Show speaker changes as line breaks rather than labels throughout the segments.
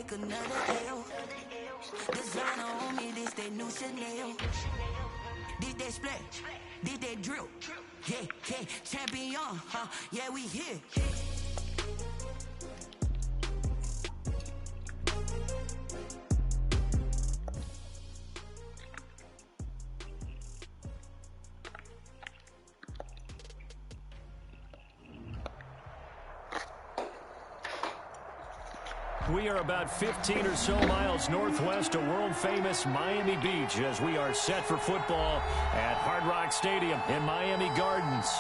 take another L. Designer on me, this that new Chanel. This that splash, this that drill. Yeah, yeah, champion, huh? Yeah, we here.
We are about 15 or so miles northwest of world-famous Miami Beach as we are set for football at Hard Rock Stadium in Miami Gardens.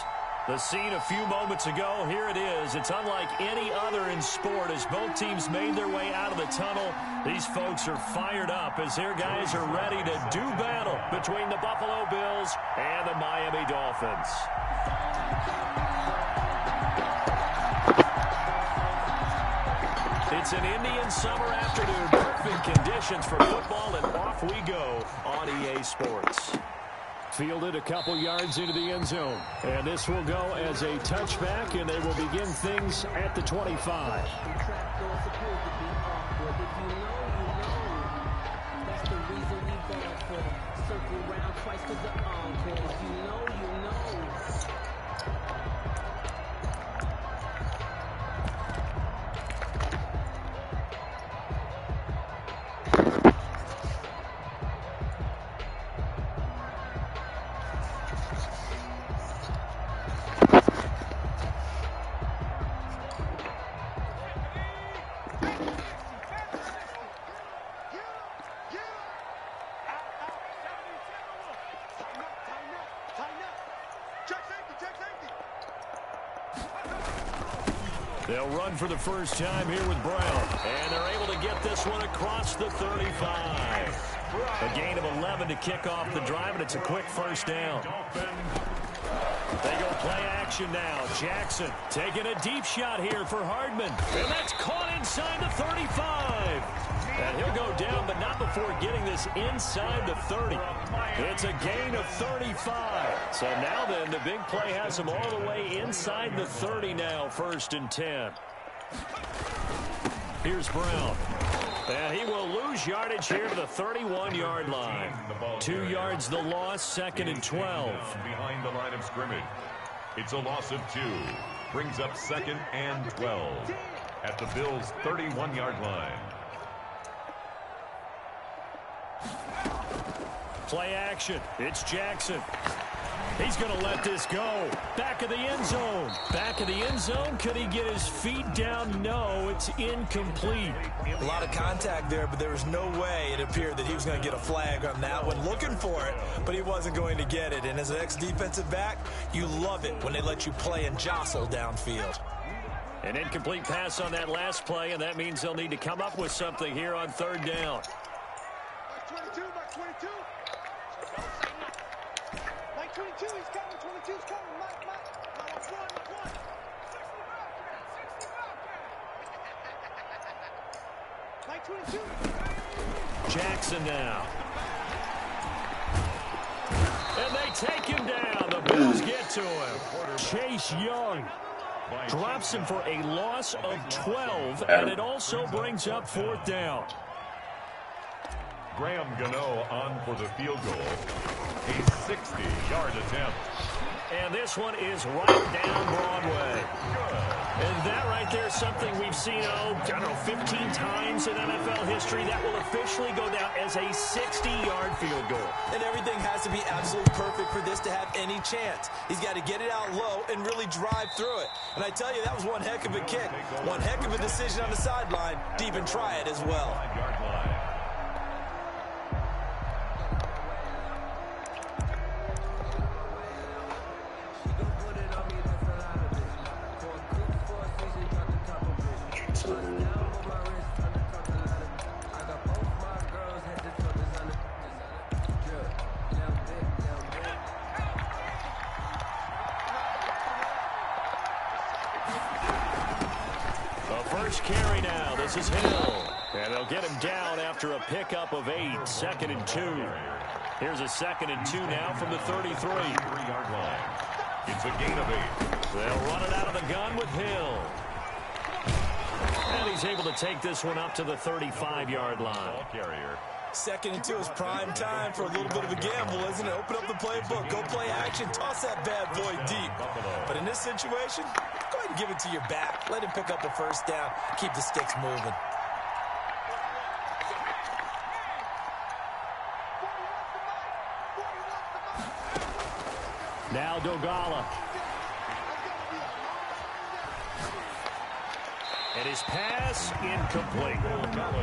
The scene a few moments ago, here it is. It's unlike any other in sport as both teams made their way out of the tunnel. These folks are fired up as their guys are ready to do battle between the Buffalo Bills and the Miami Dolphins. It's an Indian summer afternoon. Perfect conditions for football, and off we go on EA Sports. Fielded a couple yards into the end zone. And this will go as a touchback, and they will begin things at the 25. They'll run for the first time here with Brown. And they're able to get this one across the 35. A gain of 11 to kick off the drive, and it's a quick first down. They go play action now. Jackson taking a deep shot here for Hardman. And that's caught inside the 35. And he'll go down, but not before getting this inside the 30. It's a gain of 35. So now then, the big play has him all the way inside the 30 now, 1st and 10. Here's Brown. And he will lose yardage here to the 31-yard line. 2 yards the loss, 2nd and 12.
Behind the line of scrimmage. It's a loss of 2. Brings up 2nd and 12 at the Bills' 31-yard line.
Play action. It's Jackson. He's going to let this go. Back of the end zone. Back of the end zone. Could he get his feet down? No, it's incomplete.
A lot of contact there, but there was no way it appeared that he was going to get a flag on that one. Looking for it, but he wasn't going to get it. And as an ex-defensive back, you love it when they let you play and jostle downfield.
An incomplete pass on that last play, and that means they'll need to come up with something here on 3rd down.
22, Mike 22. Mike 22, he's coming. 22's coming. Mike. Let's run. 60 Mike 22.
Jackson now. And they take him down. The Bills get to him. Chase Young drops him for a loss of 12, and it also brings up 4th down.
Graham Gano on for the field goal. A 60-yard attempt.
And this one is right down Broadway. And that right there is something we've seen, 15 times in NFL history. That will officially go down as a 60-yard field goal.
And everything has to be absolutely perfect for this to have any chance. He's got to get it out low and really drive through it. And I tell you, that was one heck of a kick. One heck of a decision on the sideline to even try it as well.
5-yard line.
First carry now. This is Hill. And they'll get him down after a pickup of 8. 2nd and 2. Here's a 2nd and 2 now from the 33-yard
line. It's a gain of 8.
They'll run it out of the gun with Hill. And he's able to take this one up to the 35-yard line.
Carrier.
2nd and 2 is prime time for a little bit of a gamble, isn't it? Open up the playbook, go play action, toss that bad boy deep. But in this situation, go ahead and give it to your back. Let him pick up a first down. Keep the sticks moving.
Now Dogala. And his pass incomplete.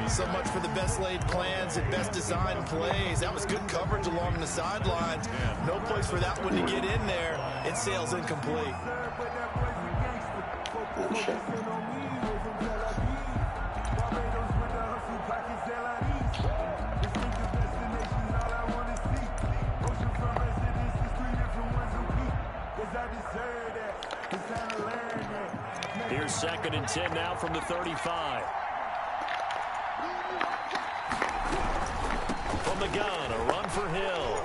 So much for the best laid plans and best designed plays. That was good coverage along the sidelines. No place for that one to get in there. It sails incomplete.
Here's 2nd and 10 now from the 35. From the gun, a run for Hill.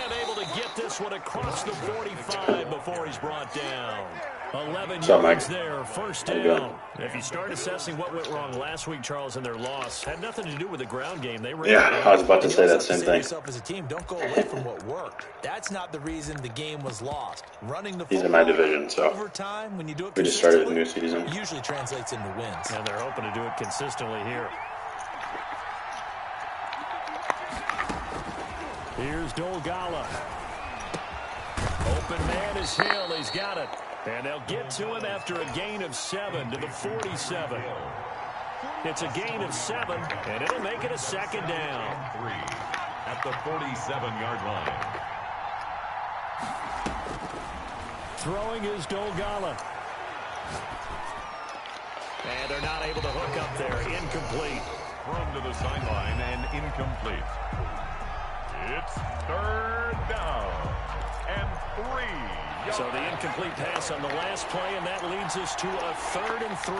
And able to get this one across the 45 before he's brought down. 11 yards there, first down. If you start assessing what went wrong last week, Charles, in their loss, had nothing to do with the ground game. They ran.
Yeah, I was about to say that same thing.
As a team, don't go away from what worked. That's not the reason the game was lost. Running the
He's in my division, so
over time, when you do it
we just started a new season.
usually translates into wins.
And they're hoping to do it consistently here. Here's Dolgala. Open man is Hill. He's got it. And they'll get to him after a gain of 7 to the 47. It's a gain of 7, and it'll make it a 2nd down.
3 at the 47-yard line.
Throwing is Dolgala. And they're not able to hook up there. Incomplete.
Thrown to the sideline and incomplete. It's 3rd down and 3.
So the incomplete pass on the last play, and that leads us to a 3rd and 3.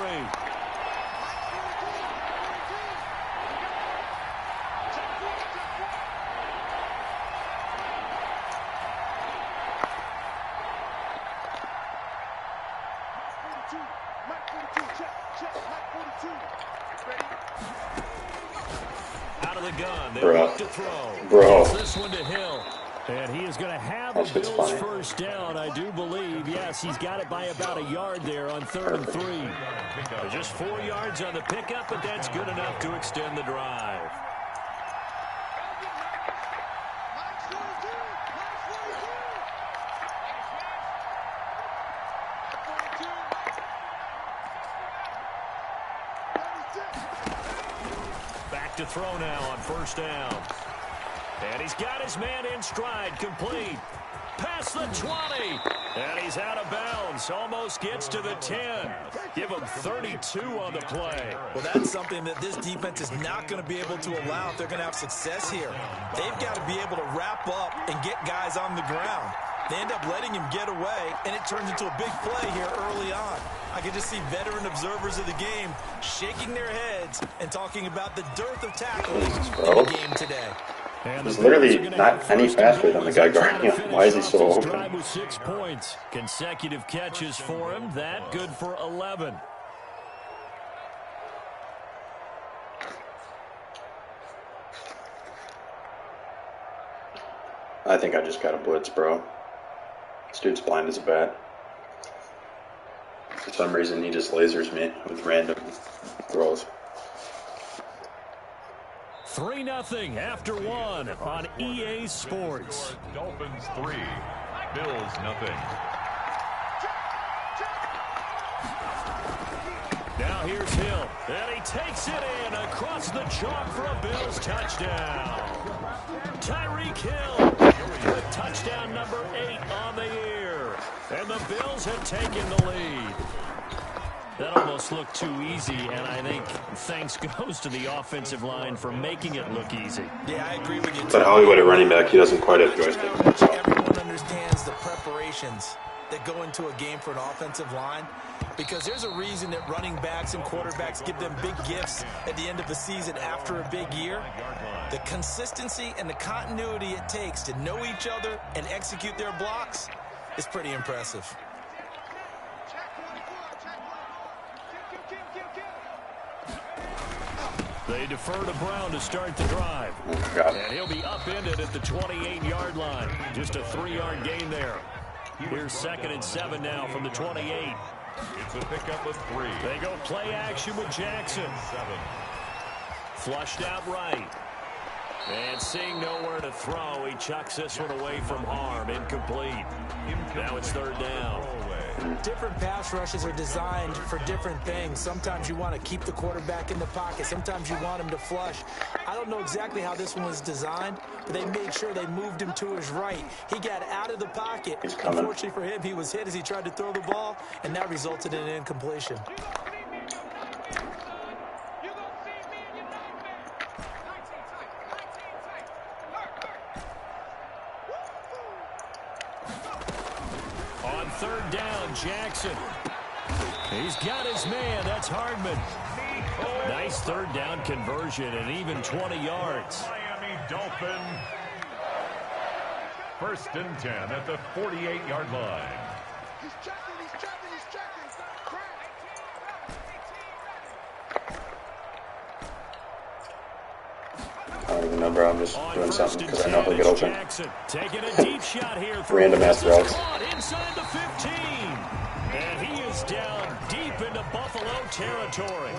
Out of the gun, they look to throw. This one to Hill. And he is going to have the Bills first down, I do believe. Yes, he's got it by about a yard there on 3rd and 3. Just 4 yards on the pickup, but that's good enough to extend the drive. Back to throw now on 1st down. And he's got his man in stride, complete. Past the 20. And he's out of bounds. Almost gets to the 10. Give him 32 on the play.
Well, that's something that this defense is not going to be able to allow if they're going to have success here. They've got to be able to wrap up and get guys on the ground. They end up letting him get away, and it turns into a big play here early on. I can just see veteran observers of the game shaking their heads and talking about the dearth of tackles in the game today.
He's literally not any faster than the guy guarding him. Why is he so open?
With 6 points. Consecutive catches for him. That good for 11.
I think I just got a blitz, bro. This dude's blind as a bat. For some reason, he just lasers me with random throws.
3-0 after 1 on EA Sports.
Dolphins 3, Bills 0.
Now here's Hill, and he takes it in across the chalk for a Bills touchdown. Tyreek Hill with touchdown number 8 on the year, and the Bills have taken the lead. That almost looked too easy, and I think thanks goes to the offensive line for making it look easy.
Yeah, I agree with you.
But Hollywood at running back, he doesn't quite have joystick.
Everyone understands the preparations that go into a game for an offensive line, because there's a reason that running backs and quarterbacks give them big gifts at the end of the season after a big year. The consistency and the continuity it takes to know each other and execute their blocks is pretty impressive.
They defer to Brown to start the drive. And he'll be upended at the 28-yard line. Just a 3-yard gain there. Here's 2nd and 7 now from the 28.
It's a pickup of 3.
They go play action with Jackson.
7.
Flushed out right. And seeing nowhere to throw, he chucks this one away from harm. Incomplete. Now it's 3rd down.
Different pass rushes are designed for different things. Sometimes you want to keep the quarterback in the pocket. Sometimes you want him to flush. I don't know exactly how this one was designed, but they made sure they moved him to his right. He got out of the pocket. Unfortunately for him, he was hit as he tried to throw the ball, and that resulted in an incompletion.
On 3rd down, Jackson. He's got his man. That's Hardman. Nice 3rd down conversion and even 20 yards.
Miami Dolphin. 1st and 10 at the 48-yard line.
He's checking, he's checking, he's checking.
I don't even know, bro. I'm just doing something because I know he'll get open.
Taking a deep shot here.
Random ass routes.
Inside the 15. And he is down deep into Buffalo territory.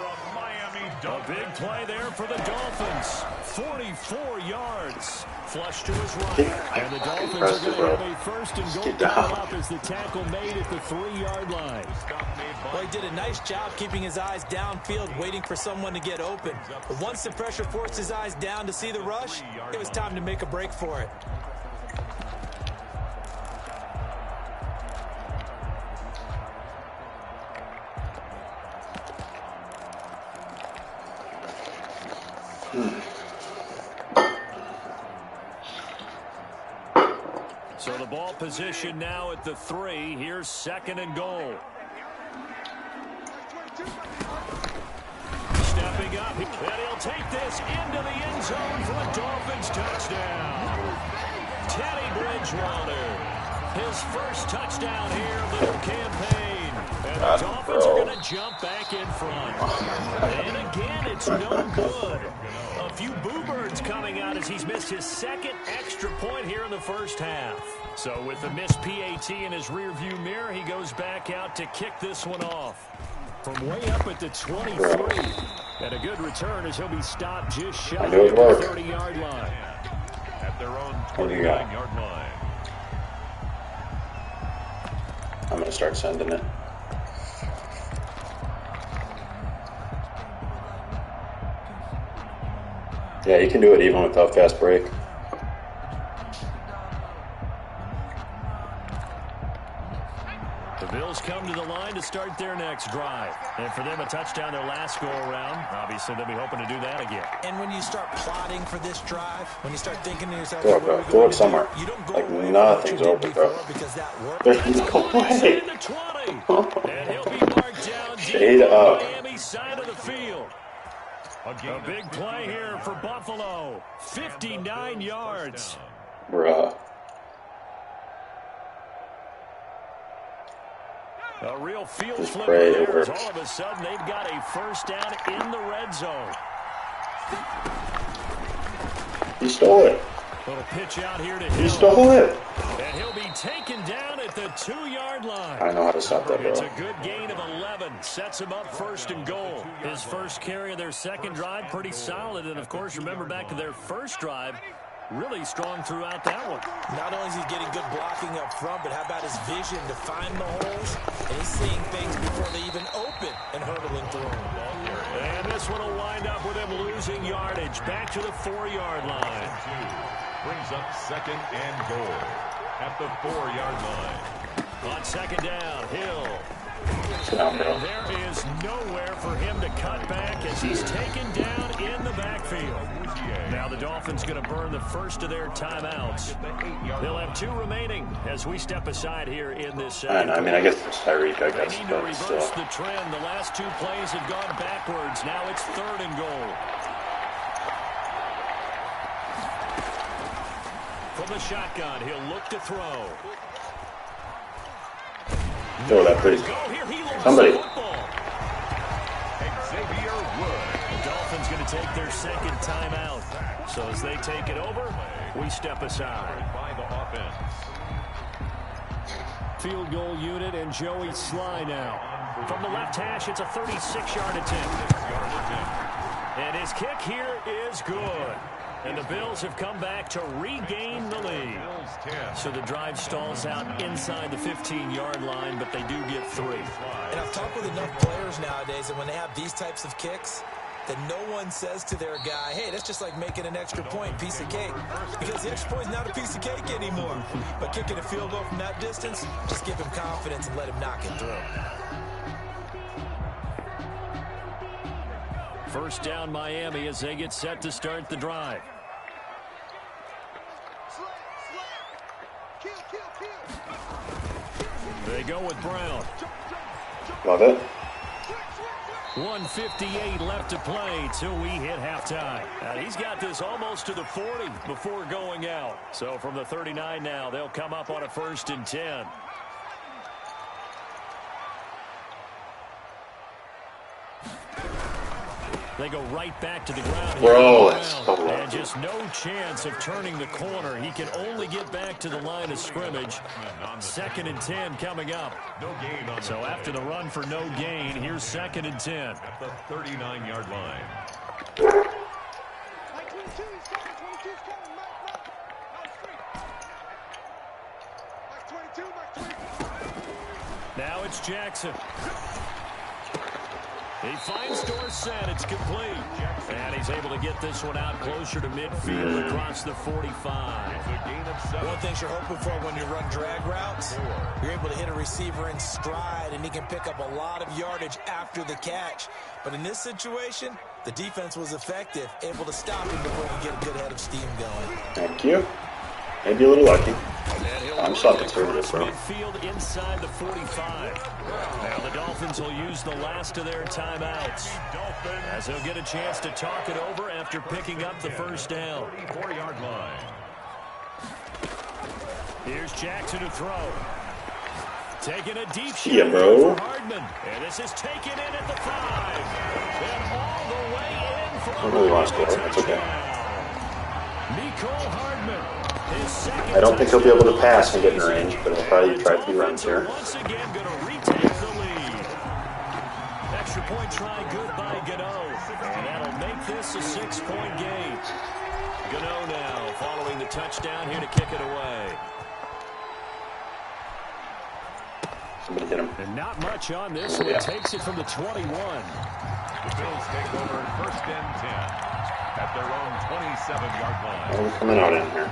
A big play there for the Dolphins. 44 yards. Flush to his right. And the Dolphins are going to have a 1st and goal coming up as the tackle made at the 3-yard line.
Well, he did a nice job keeping his eyes downfield, waiting for someone to get open. But once the pressure forced his eyes down to see the rush, it was time to make a break for it.
So the ball position now at the 3. Here's 2nd and goal. Stepping up, and he'll take this into the end zone for a Dolphins touchdown. Teddy Bridgewater, his first touchdown here of the campaign. And the Dolphins are going to jump back in front. And again, it's no good. A few boo birds coming out as he's missed his 2nd extra point here in the first half. So with the missed PAT in his rearview mirror, he goes back out to kick this one off. From way up at the 23. And a good return as he'll be stopped just shy of the 30-yard line.
At their own 29-yard line.
I'm going to start sending it. Yeah, you can do it even without fast break.
The Bills come to the line to start their next drive. And for them, a touchdown their last go-around. Obviously, they'll be hoping to do that again.
And when you start plotting for this drive, when you start thinking to yourself,
go, bro. Go it somewhere.
You don't go
like nothing's open, bro.
Because that worked.
There's no way.
And he'll be marked down
Shade
deep on
up.
the Miami side of the field. A big play here for Buffalo. 59 yards.
Bruh.
A real field
Just
flip
pray
there.
it works.
All of a sudden, they've got a 1st down in the red zone.
He stole it.
Little pitch out here to
He
Hill.
stole it.
And he'll be taken down at the 2-yard line.
I know how to stop that, bro.
It's a good gain of 11. Sets him up 1st and goal. His first carry of their 2nd drive, pretty solid. And, of course, remember back to their 1st drive, really strong throughout that one.
Not only is he getting good blocking up front, but how about his vision to find the holes? And he's seeing things before they even open and hurdling through them.
And this one will wind up with him losing yardage. Back to the 4-yard line.
Brings up 2nd and goal at the 4-yard line.
On 2nd down, Hill.
Down, bro.
And there is nowhere for him to cut back as he's taken down in the backfield. Now the Dolphins going to burn the 1st of their timeouts. They'll have 2 remaining as we step aside here in this second.
I mean, I guess it's Tyreek, I
They
guess.
need to
But
reverse
still.
the trend. The last 2 plays have gone backwards. Now it's 3rd and goal. From the shotgun, he'll look to throw.
Throw that, please.
Here he looks
Somebody.
the football.
Xavier Wood.
The Dolphins going to take their their second timeout. So as they take it over, we step aside.
By the offense.
Field goal unit and Joey Sly now. From the left hash, it's a 36-yard attempt. And his kick here is good. And the Bills have come back to regain the lead. So the drive stalls out inside the 15-yard line, but they do get 3.
And I've talked with enough players nowadays that when they have these types of kicks, that no one says to their guy, hey, that's just like making an extra point, piece of cake. Because the extra point is not a piece of cake anymore. But kicking a field goal from that distance, just give him confidence and let him knock it through.
First down Miami as they get set to start the drive. They go with Brown.
Love it.
1:58 left to play till we hit halftime. He's got this almost to the 40 before going out. So from the 39 now, they'll come up on a 1st and 10. They go right back to the ground.
Bro, that's so lucky.
And just no chance of turning the corner. He can only get back to the line of scrimmage. 2nd and 10 coming up.
No gain on
So after the run for no gain, here's 2nd and 10.
at the 39-yard line.
Mike 22, he's coming. 22's coming. Mike straight. Mike 22, Mike 22.
Now it's Jackson. He finds Dorsett. It's complete. And he's able to get this one out closer to midfield across the 45.
One thing you're hoping for when you run drag routes, you're able to hit a receiver in stride, and he can pick up a lot of yardage after the catch. But in this situation, the defense was effective, able to stop him before he get a good head of steam going.
Thank you. Maybe a little lucky. I'm so conservative, bro.
Midfield inside the 45. Now the Dolphins will use the last of their timeouts, as they'll get a chance to talk it over after picking up the first down.
34-yard line.
Here's Jackson to throw. Taking a deep shot
Yeah, bro.
for Hardman. And this is taken in at the 5. And all the way in for
I don't really want to score. That's okay.
Nicole Hardman.
I don't think he'll be able to pass and get in range, but he'll probably try a few runs here.
Once again, going to retake the lead. Extra point try good by Gano. And that'll make this a 6-point game. Gano now following the touchdown here to kick it away.
Somebody hit him.
And not much on this one. Takes it from the 21.
The Bills take over 1st and 10 at their own 27-yard line.
Oh, we're coming out in here.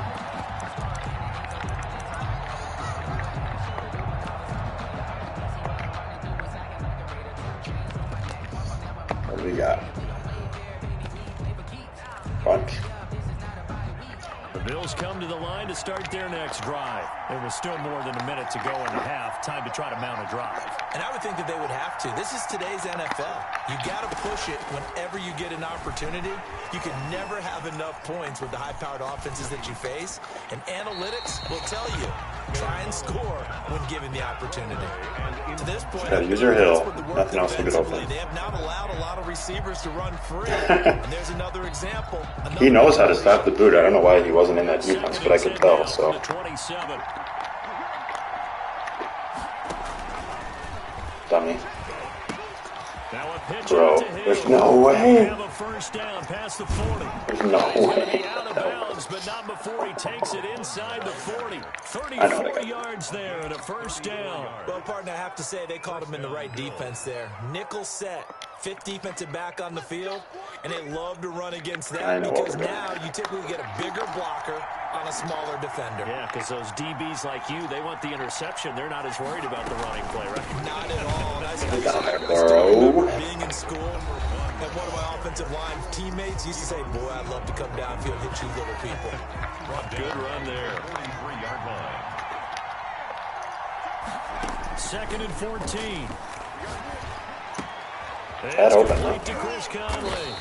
What do we got? Punt.
The Bills come to the line to start their next drive. There was still more than a minute to go in the half. Time to try to mount a drive.
And I would think that they would have to. This is today's NFL. You got to push it whenever you get an opportunity. You can never have enough points with the high-powered offenses that you face. And analytics will tell you, try and score when given the opportunity. To this point,
Gotta use your hill. Nothing else will get open.
They have not allowed a lot of receivers to run free. And there's another example.
He knows how to stop the boot. I don't know why he wasn't in that defense, but I could tell. So. Dummy. Bro, there's no way. There's no way.
Out of bounds, but not before he takes it inside the 40. 34 yards there and a 1st down.
Well, partner, I have to say they called him in the right defense there. Nickel set, 5th defensive back on the field, and they love to run against that because now you typically get a bigger blocker on a smaller defender.
Yeah, because those DBs like you, they want the interception. They're not as worried about the running play, right?
Not at all.
Bro.
Being in school, and one of my offensive line teammates used to say, boy, I'd love to come downfield and hit you little people.
Good run there.
43-yard line.
2nd and 14.
That open,
Complete to Chris Conley.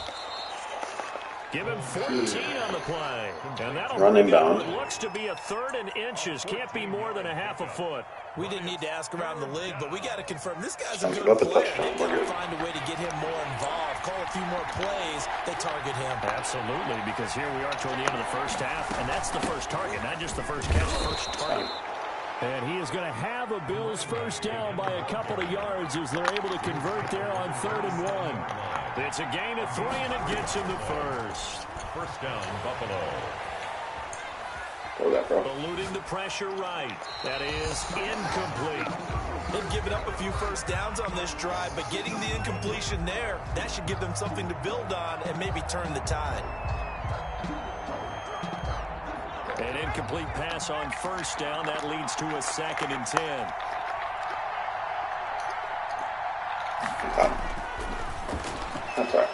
Give him 14 on the play. And that'll
Run
bring
inbound.
up what looks to be a 3rd and inches. Can't be more than a half a foot.
We didn't need to ask around the league, but we got to confirm this guy's a
Sounds
good
about the
player.
touchdown.
They've got to find a way to get him more involved. Call a few more plays. They target him.
Absolutely, because here we are toward the end of the first half, and that's the first target, not just the first catch, first target. And he is going to have a Bills first down by a couple of yards as they're able to convert there on 3rd and 1. It's a gain of 3, and it gets him the first.
First down, Buffalo.
Throw that, bro.
Eluding the pressure right. That is incomplete.
They've given up a few first downs on this drive, but getting the incompletion there, that should give them something to build on and maybe turn the tide.
An incomplete pass on first down. That leads to a 2nd and 10.
That's all right.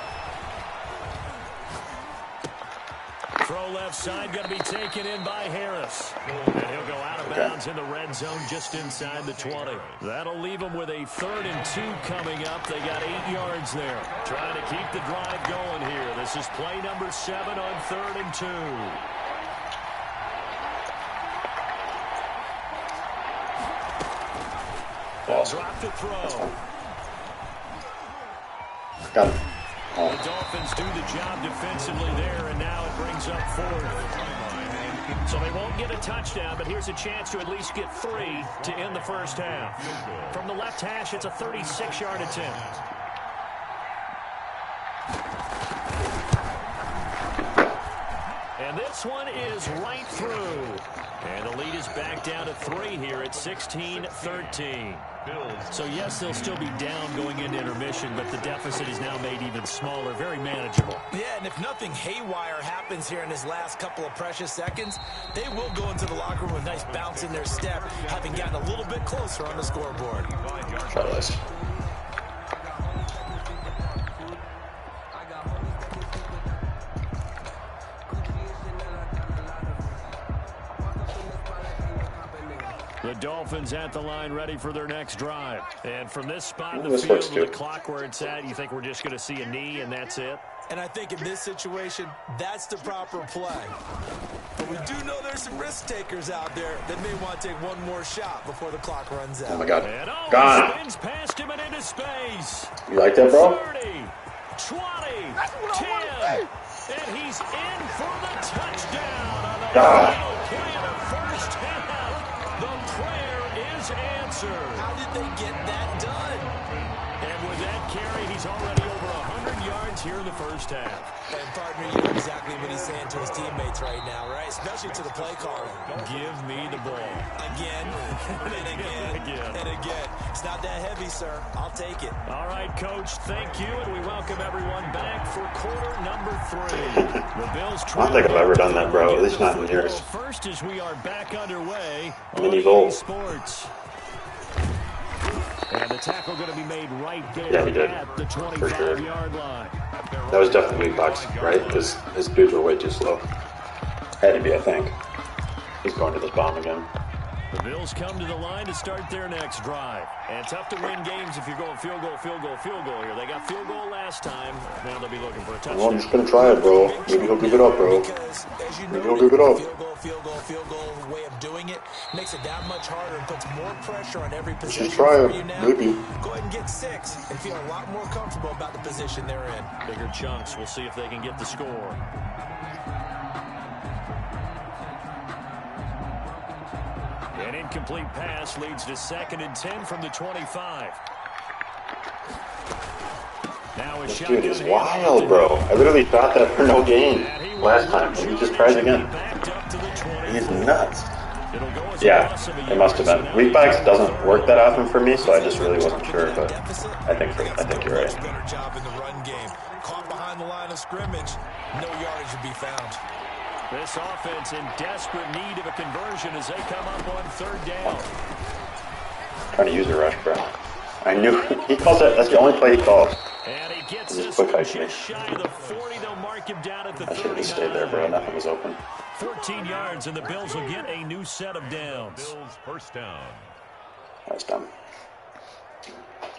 Throw left side, going to be taken in by Harris. And he'll go out of bounds in the red zone just inside the 20. That'll leave them with a 3rd and 2 coming up. They got 8 yards there. Trying to keep the drive going here. This is play number 7 on 3rd and 2.
Awesome.
Drop to throw.
Got it. Oh.
The Dolphins do the job defensively there, and now it brings up 4th. So they won't get a touchdown, but here's a chance to at least get 3 to end the first half. From the left hash, it's a 36-yard attempt. And this one is right through. And the lead is back down to 3 here at 16-13. So, yes, they'll still be down going into intermission, but the deficit is now made even smaller, very manageable.
Yeah, and if nothing haywire happens here in his last couple of precious seconds, they will go into the locker room with a nice bounce in their step, having gotten a little bit closer on the scoreboard.
Fellas.
The Dolphins at the line ready for their next drive. And from this spot in the
This
field
looks
with the
good.
clock where it's at, you think we're just going to see a knee and that's it?
And I think in this situation, that's the proper play. But we do know there's some risk takers out there that may want to take one more shot before the clock runs out.
Oh, my God.
And
Gone.
spins past him and into space.
You like that, bro?
30, 20, 10. And he's in for the touchdown on the final play of the first half. The prayer is answered.
How did they get that done?
And with that carry, he's already over 100 yards here in the first half.
And partner, you know exactly what he's saying to his teammates right now, right? Especially to the play caller.
Give me the ball.
Again, and again, and again. It's not that heavy, sir. I'll take it.
All right, Coach, thank you, and we welcome everyone back for quarter number 3. The Bills
I don't think I've ever done that, bro. At least not in years.
First, as we are back underway
Mini
on
bowl.
EA Sports. And the tackle going to be made right there
Yeah, he did.
at the
For sure.
25-yard line.
That was definitely weak box, right? Because his dudes were way too slow. Had to be, I think. He's going to this bomb again.
The Bills come to the line to start their next drive. And tough to win games if you're going field goal, field goal, field goal here. They got field goal last time. Now they'll be looking for a touchdown.
Well, I'm just going to try it, bro. Maybe he'll give it up, bro.
Because, as you
Maybe
know,
he'll give it up.
field goal way of doing it makes it that much harder and puts more pressure on every
Let's
position
just try
for
it.
you now.
Maybe.
Go ahead and get 6 and feel a lot more comfortable about the position they're in.
Bigger chunks. We'll see if they can get the score. An incomplete pass leads to 2nd and 10 from the 25. Now a
This
shot.
dude is wild, bro. I literally thought that for no gain last time. He just tries again. He's nuts. Yeah, it must have been. Weak bikes doesn't work that often for me, so I just really wasn't sure. But I think you're right.
Better job in the run game. Caught behind the line of scrimmage, no yardage to be found.
This offense in desperate need of a conversion as they come up on 3rd down.
Trying to use a rush, bro. I knew he calls it. That's the only play he calls.
And he gets
Just
this
quick
one
height,
just shy of the 40. They'll mark him down at the
I should have
39.
just stayed there, bro. Nothing was open.
14 yards, and the Bills will get a new set of downs.
Bills first down.
That's dumb.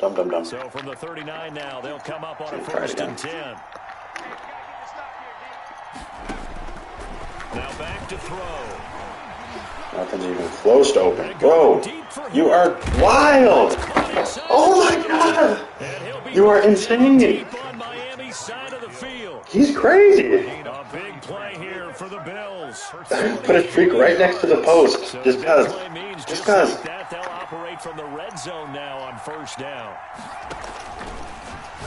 Dumb.
So from the 39 now, they'll come up on a
Try it
1st and
again.
10. back to throw.
Nothing's even close to open. Bro, you are wild. Oh my God. You are insane. He's crazy.
A big play here for the Bills.
Put a streak right next to the post. Just because. Just because.
They'll operate from the red zone now on first down.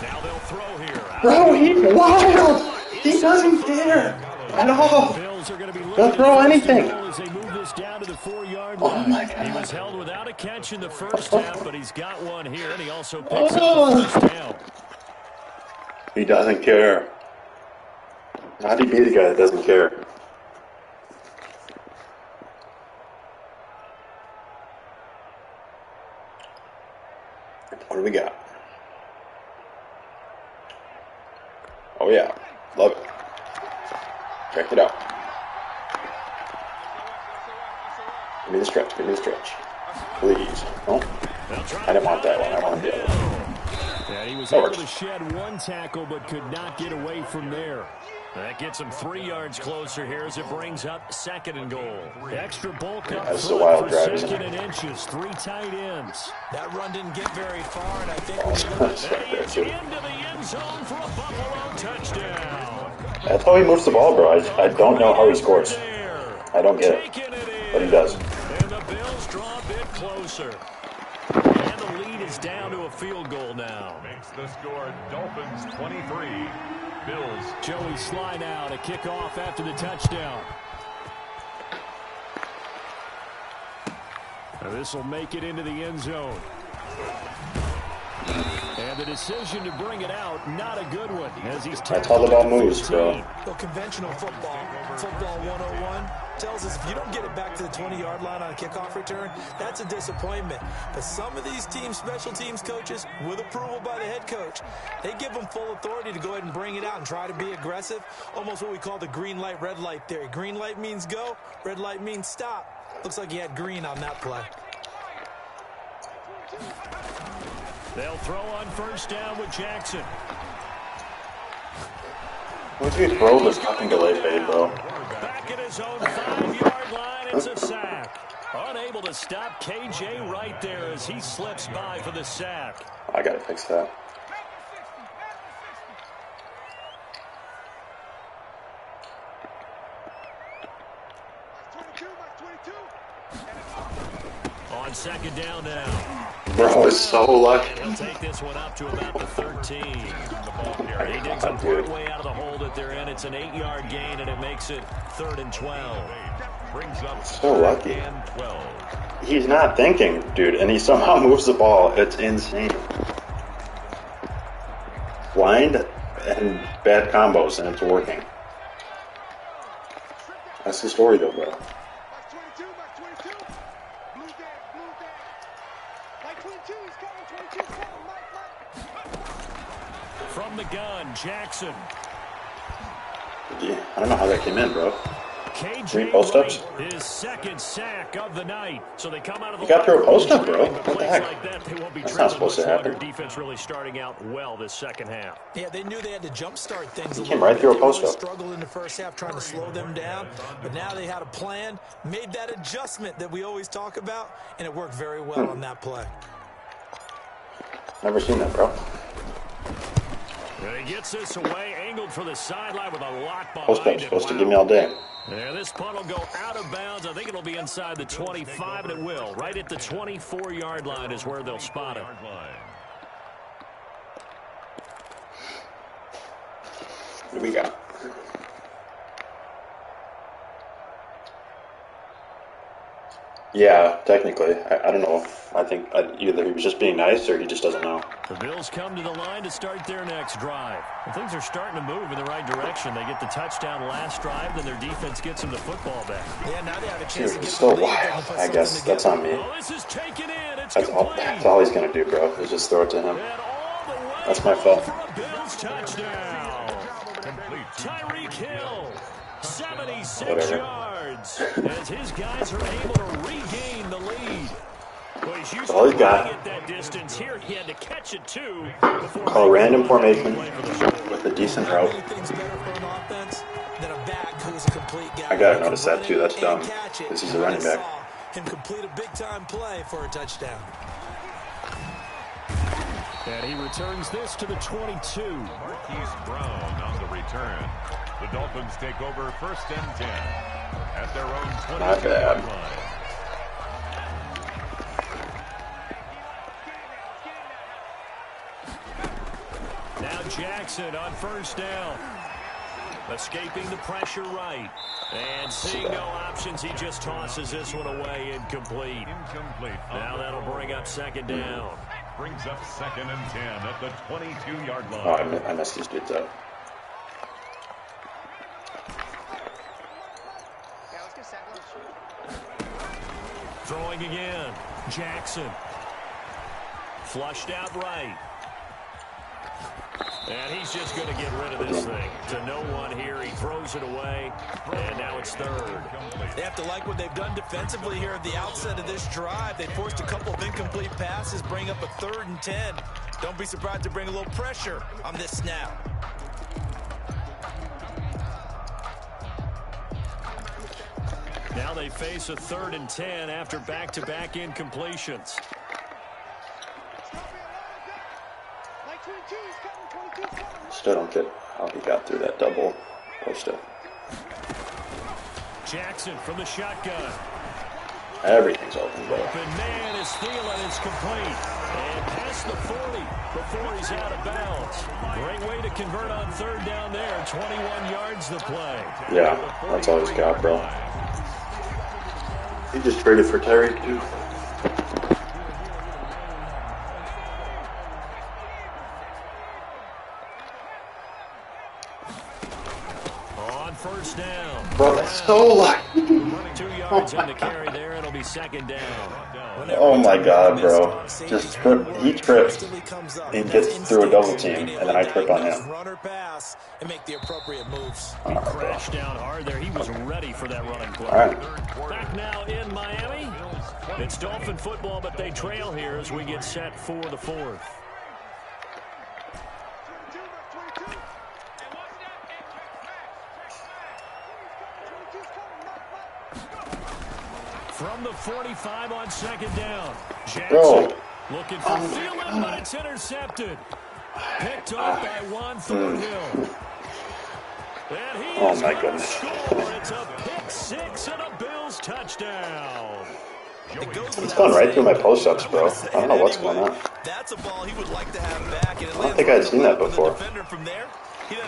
Now they'll throw here.
Bro, he's wild. He doesn't care at all. He'll throw anything. Oh my God.
He was held without a catch in the first half, but he's got one here, and he also picks up the first down.
He doesn't care. How do you beat a guy that doesn't care? What do we got? Oh yeah, love it. Check it out. Give me the stretch, give me the stretch. Please. Oh, I didn't want that one, I wanted the other one.
Yeah, he was able to shed one tackle, but could not get away from there. That gets him 3 yards closer here as it brings up 2nd and goal. Extra bulk up
That's a wild drive, isn't
2nd and inches, 3 tight ends.
That run didn't get very far, and I think
He's into the end zone for a Buffalo touchdown.
That's how he moves the ball, bro. I don't know how he scores. I don't get it, but he does.
And the Bills draw a bit closer. And the lead is down to a field goal now.
Makes the score Dolphins 23. Bills.
Joey Sly now to kick off after the touchdown. This will make it into the end zone. And the decision to bring it out, not a good one. As he's
That's how the ball moves, bro.
So conventional football 101, tells us if you don't get it back to the 20-yard line on a kickoff return, that's a disappointment. But some of these teams, special teams coaches, with approval by the head coach, they give them full authority to go ahead and bring it out and try to be aggressive. Almost what we call the green light, red light theory. Green light means go, red light means stop. Looks like he had green on that play.
They'll throw on first down with Jackson.
Once you throw this fucking delay fade, bro.
Back at his own 5-yard line, it's a sack. Unable to stop KJ right there as he slips by for the sack.
I gotta fix that.
On 2nd down now.
Bro is so lucky.
He'll take this one up to about the 13. He digs him partway out of the hole that they're in. It's an 8-yard gain, and it makes it 3rd and 12.
Brings up
So lucky.
and 12.
He's not thinking, dude, and he somehow moves the ball. It's insane. Blind and bad combos, and it's working. That's the story, though, bro.
From the gun, Jackson.
Yeah, I don't know how that came in, bro.
KJ
3 post-ups?
his 2nd sack of the night. So they come out of the
You got through a post-up, bro.
But
What the
plays
heck?
like that, they won't be
That's
driven
not supposed
much
to
longer.
happen.
Defense really starting out well this 2nd half.
Yeah, they knew they had to jumpstart things.
He came right through a post-up.
They struggled in the first half trying to slow them down, but now they had a plan, made that adjustment that we always talk about, and it worked very well on that play.
Never seen that, bro.
And he gets this away, angled for the sideline with a lot behind
Post-up's
it.
supposed to give me all day.
Yeah, this punt will go out of bounds. I think it'll be inside the 25, and it will. Right at the 24-yard line is where they'll spot it.
What do we got? Yeah, technically. I don't know. I think either he was just being nice or he just doesn't know.
The Bills come to the line to start their next drive. And things are starting to move in the right direction. They get the touchdown last drive, then their defense gets them the football back.
Yeah, now they have a chance to
Dude,
get
it's so
the lead.
wild. I guess that's on me.
Well, this is taken in. It's
That's all he's going to do, bro, is just throw it to him. That's my fault.
For a Bills touchdown. Tyreek Hill, 76
Whatever.
yards. As his guys are able to regain the lead. Well, he's used
All he's
to
got.
running at that distance here. He had to catch it too.
Call a random formation with a decent route.
Anything's better for an offense than a back who was a complete guy.
I gotta notice that too. That's dumb. Because he's a running back.
Him complete a big-time play for a touchdown.
And he returns this to the 22.
Marquise Brown on the return. The Dolphins take over 1st and 10 at their own 22-yard line.
Now Jackson on 1st down. Escaping the pressure right. And seeing no options, he just tosses this one away. Incomplete. Now that'll bring up 2nd down.
Brings up 2nd and 10 at the 22-yard line.
Oh, I messed these dudes up.
Throwing again. Jackson. Flushed out right. And he's just going to get rid of this thing. To no one here. He throws it away. And now it's 3rd.
They have to like what they've done defensively here at the outset of this drive. They forced a couple of incomplete passes, bring up a 3rd and 10. Don't be surprised to bring a little pressure on this snap.
Now they face a 3rd and 10 after back-to-back incompletions.
Still don't get how he got through that double post-up.
Jackson from the shotgun.
Everything's open, bro.
Open man is Thielen. It's complete. And past the 40 before he's out of bounds. Great way to convert on 3rd down there. 21 yards the play.
Yeah, that's all he's got, bro. He just traded for Terry, too.
On 1st down.
Bro, that's so lucky.
2 yards on the carry there. It'll be 2nd down.
Oh my god, bro. Just trip. He trips and gets through a double team, and then I trip on him.
Runner pass and make the appropriate moves.
He crashed down hard there. He was ready for that running play.
All right.
Back now in Miami. It's Dolphin football, but they trail here as we get set for the 4th. From the 45 on 2nd down. Jackson looking for Thielen, but it's intercepted. Picked off by Juan Thornhill. And he is
my
going to
goodness.
score. It's a pick 6 and a Bills touchdown.
It's going right through my post-ups, bro. I don't know what's going on.
That's a ball he would like to have back.
I don't think I'd seen that before.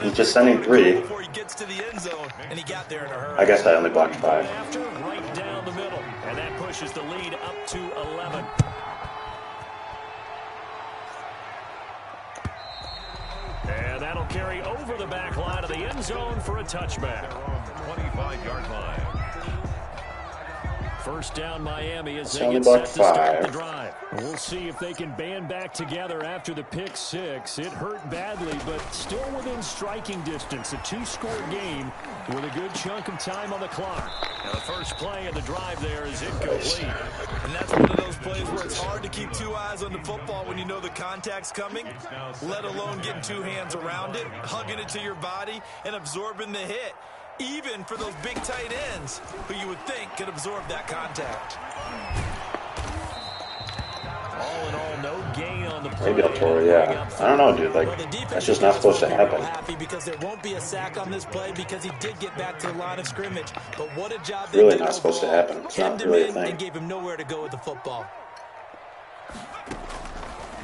He's just sending 3.
Before he gets to the end zone, and he got there in a hurry.
I guess I only blocked 5.
After, right down the middle. And that pushes the lead up to 11. And that'll carry over the back line of the end zone for a touchback.
25-yard line.
1st down Miami as
It's
they
only
get set
buck
to start
5.
the drive. We'll see if they can band back together after the pick 6. It hurt badly, but still within striking distance. A 2-score game with a good chunk of time on the clock. Now the first play of the drive there is incomplete.
And that's one of those plays where it's hard to keep 2 eyes on the football when you know the contact's coming, let alone getting 2 hands around it, hugging it to your body, and absorbing the hit. Even for those big tight ends who you would think could absorb that contact.
All in all, no gain on the play.
Maybe I'll throw it, yeah. I don't know, dude. Like, that's just not supposed to happen.
Happy because there won't be a sack on this play because he did get back to the line of scrimmage. But what a job they
Really
did
not supposed to
overall.
happen. It's
Hemmed
not
him
really a
in
thing.
and gave him nowhere to go with the football.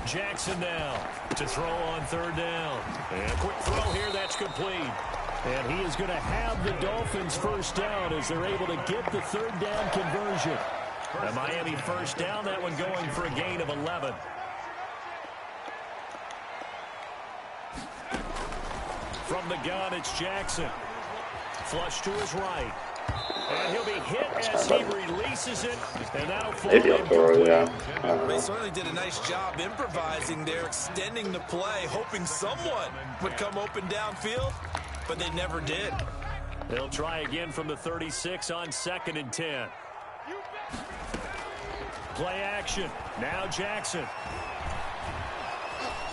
Jackson now to throw on 3rd down. And a quick throw here, that's complete. And he is going to have the Dolphins 1st down as they're able to get the 3rd down conversion. The Miami 1st down, that one going for a gain of 11. From the gun, it's Jackson. Flush to his right. And he'll be hit as he releases it. And that'll fall.
Maybe I'll throw it, yeah. I don't
They
know.
certainly did a nice job improvising there, extending the play, hoping someone would come open downfield, but they never did.
They'll try again from the 36 on 2nd and 10. Play action. Now Jackson.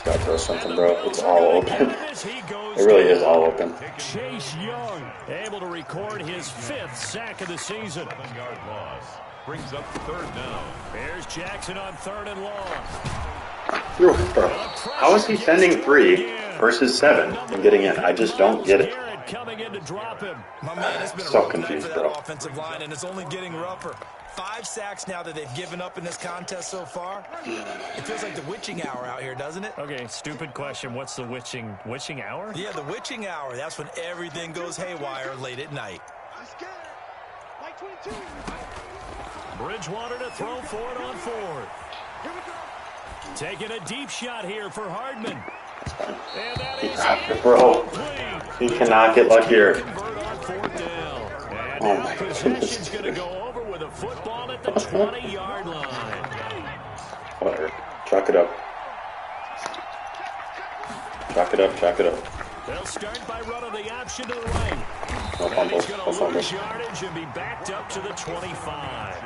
Got gotta throw something, bro. It's all open. It really is all open.
Chase Young able to record his 5th sack of the season.
7-yard loss. Brings up 3rd down.
Here's Jackson on 3rd and long.
Bro, how is he sending 3 versus 7 and getting in? I just don't get it.
Coming in to drop him.
My man, it's been a
So
rough night
confused,
for that
bro.
offensive line, and it's only getting rougher. 5 sacks now that they've given up in this contest so far. It feels like the witching hour out here, doesn't it?
Okay, stupid question. What's the witching hour?
Yeah, the witching hour. That's when everything goes haywire late at night.
He's good. Like 22.
Bridgewater to throw for it on 4th.
Here we go.
Taking a deep shot here for Hardman. And that
He
is
dropped it, bro. He cannot get luckier.
convert on 4th down. And
Oh
now
my
possession's
goodness.
going to go over with a football at the 20-yard line.
Whatever. Chalk it up. Chalk it up, chalk it up.
They'll start by running the option to the right.
No
And
fumbles,
he's
no
going to
fumbles.
lose yardage and be backed up to the 25.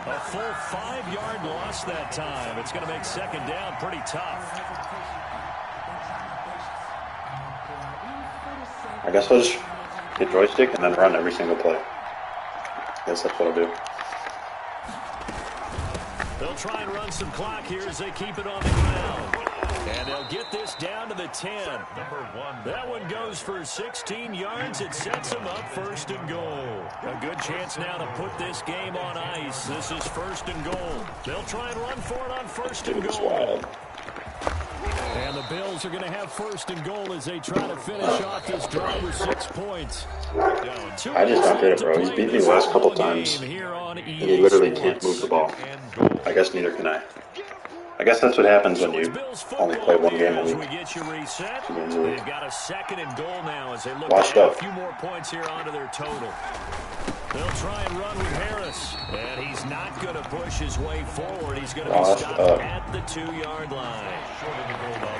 A full 5-yard loss that time. It's going to make 2nd down pretty tough.
I guess I'll just hit joystick and then run every single play. I guess that's what I'll do.
They'll try and run some clock here as they keep it on the ground. And they'll get this down to the 10.
Number 1.
That one goes for 16 yards. It sets them up 1st and goal. A good chance now to put this game on ice. This is 1st and goal. They'll try and run for it on 1st and
Dude, it's
goal.
wild.
And the Bills are going to have 1st and goal as they try to finish off this drive with 6 points.
I just don't get it, bro. He's beat me the last couple times. And he literally can't move the ball. I guess neither can I. I guess that's what happens when you only play one game a week.
We get you reset.
2 games a week.
They've got a 2nd and goal now as they look
Washed
to add
up.
a few more points here onto their total. They'll try and run with Harris. And he's not going to push his way forward. He's going to be
Washed
stopped
up.
at the 2-yard line. A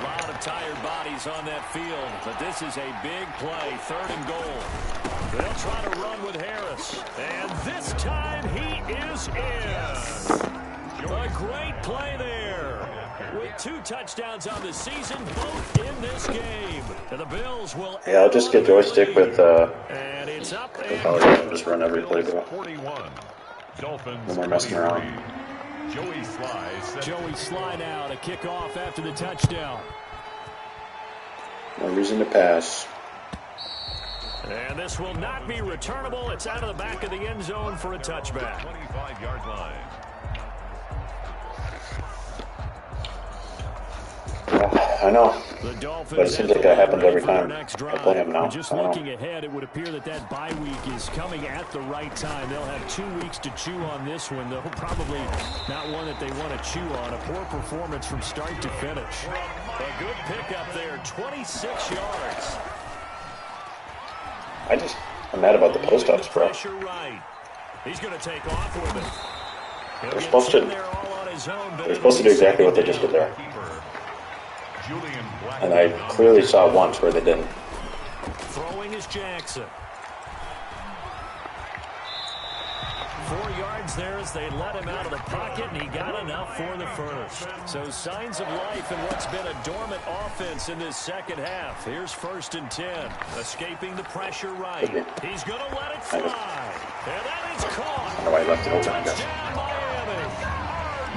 lot of tired bodies on that field. But this is a big play. 3rd and goal. They'll try to run with Harris. And this time he is in. A great play there. With 2 touchdowns on the season, both in this game. And the Bills will...
Yeah, I'll just get joystick with
And it's up
controller and just run every play, bro.
41. Dolphins
No more messing around.
23. Joey Sly set
Joey Sly now to kick off after the touchdown.
No reason to pass.
And this will not be returnable. It's out of the back of the end zone for a touchback.
25-yard line.
I know,
The Dolphins
but it seems like that happens every time I play him now.
Just
I don't
looking
know.
ahead, it would appear that bye week is coming at the right time. They'll have 2 weeks to chew on this one, though probably not one that they want to chew on. A poor performance from start to finish. A good pickup there, 26 yards.
I'm mad about the post ups, bro.
Pressure right. He's going to take off with it.
They're supposed to do exactly what they just did there. And I clearly saw once where they didn't.
Throwing is Jackson. 4 yards there as they let him out of the pocket, and he got enough for the first. So signs of life in what's been a dormant offense in this second half. Here's 1st and 10. Escaping the pressure right. He's going to let it fly. And that is caught.
I don't know why he left it open, I guess.
Touchdown, Miami.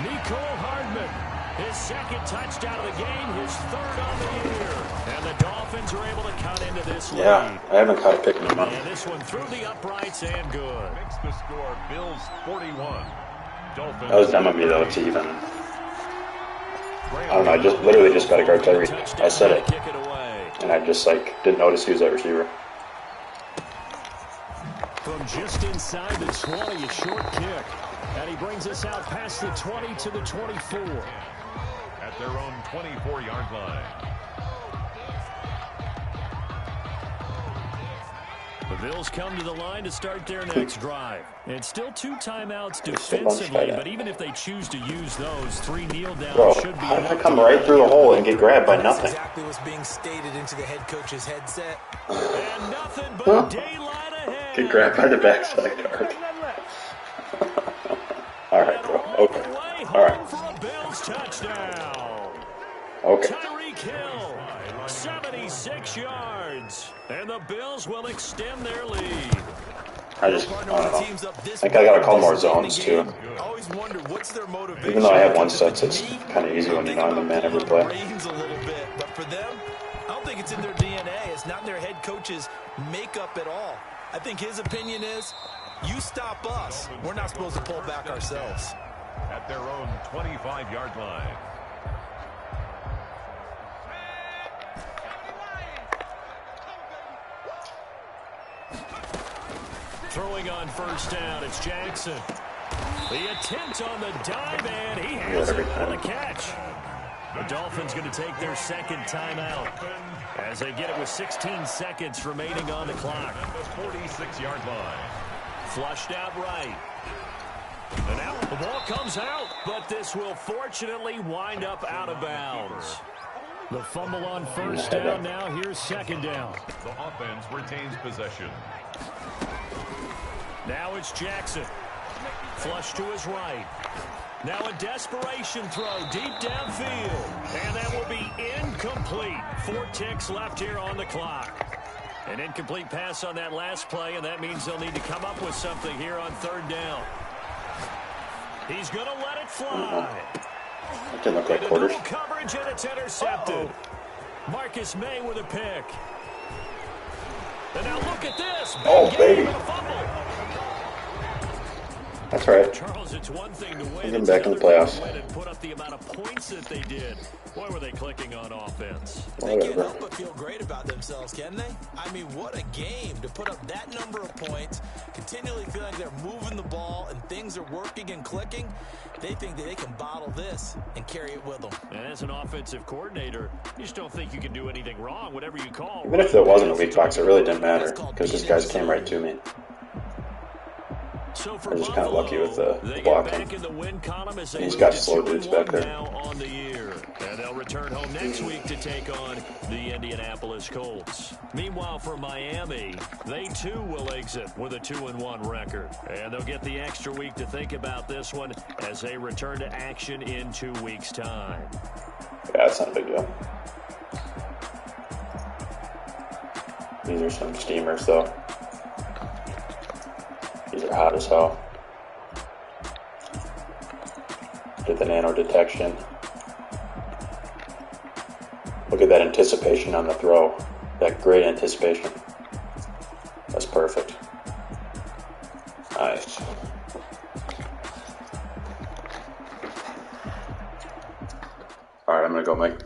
Nicole Hardman. His 2nd touchdown of the game, his 3rd on the year. And the Dolphins are able to cut into this lead.
Yeah, I haven't caught a picking him up.
And this one through the uprights and good.
Makes the score Bills 41. Dolphins.
That was dumb of me, though, to even... I don't know, I just literally just got to guard Tyree. I said it.
Kick it away.
And I just, didn't notice he was that receiver.
From just inside the 20, a short kick. And he brings us out past the 20 to the 24.
At their own 24-yard line.
The Bills come to the line to start their next drive. It's still 2 timeouts defensively, but even if they choose to use those, 3 kneel downs
Bro,
should be
how did I
enough
come
to
right through the hole and get grabbed by
That's
nothing?
exactly what's being stated into the head coach's headset.
And nothing but daylight ahead.
Get grabbed by the backside guard. Alright, bro. Okay. Alright.
For a Bills touchdown.
Okay.
Tyreek Hill, 76 yards. And the Bills will extend their lead.
I don't know. I think I gotta call more zones too.
Always wonder what's their motivation.
Even though I have one set, it's kind of easy when you know I'm a man every play.
A little bit, but for them, I don't think it's in their DNA. It's not in their head coach's makeup at all. I think his opinion is, you stop us, we're not supposed to pull back ourselves.
At their own 25-yard line.
Throwing on first down, it's Jackson. The attempt on the dive, and he has it on the catch. The Dolphins going to take their second timeout as they get it with 16 seconds remaining on the clock.
The 46-yard line.
Flushed out right. And now the ball comes out, but this will fortunately wind up out of bounds. The fumble on first down now. Here's second down.
The offense retains possession.
Now it's Jackson. Flush to his right. Now a desperation throw deep downfield. And that will be incomplete. 4 ticks left here on the clock. An incomplete pass on that last play, and that means they'll need to come up with something here on third down. He's going to let it fly.
It didn't look like quarters.
Coverage, and it's intercepted. Marcus May with a pick. And now look at this.
Oh, baby. That's right.
Charles, it's one thing to win.
Get back in the playoffs.
And put up the amount of points that they did. Boy, were they clicking on offense.
They can't help but feel great about themselves, can they? I mean, what a game to put up that number of points, continually feel like they're moving the ball and things are working and clicking. They think that they can bottle this and carry it with them.
And as an offensive coordinator, you just don't think you can do anything wrong, whatever you call.
Even if there wasn't a weak box, it really didn't matter because these guys came right to me.
So
I'm just kind of lucky with the blocking. He's got slow dudes back there.
On the year. And they'll return home next week to take on the Indianapolis Colts. Meanwhile, for Miami, they too will exit with a 2-1 record. And they'll get the extra week to think about this one as they return to action in 2 weeks' time.
Yeah, it's not a big deal. These are some steamers, though. These are hot as hell. Did the nano detection. Look at that anticipation on the throw. That great anticipation. That's perfect. Nice. Alright, I'm going to go make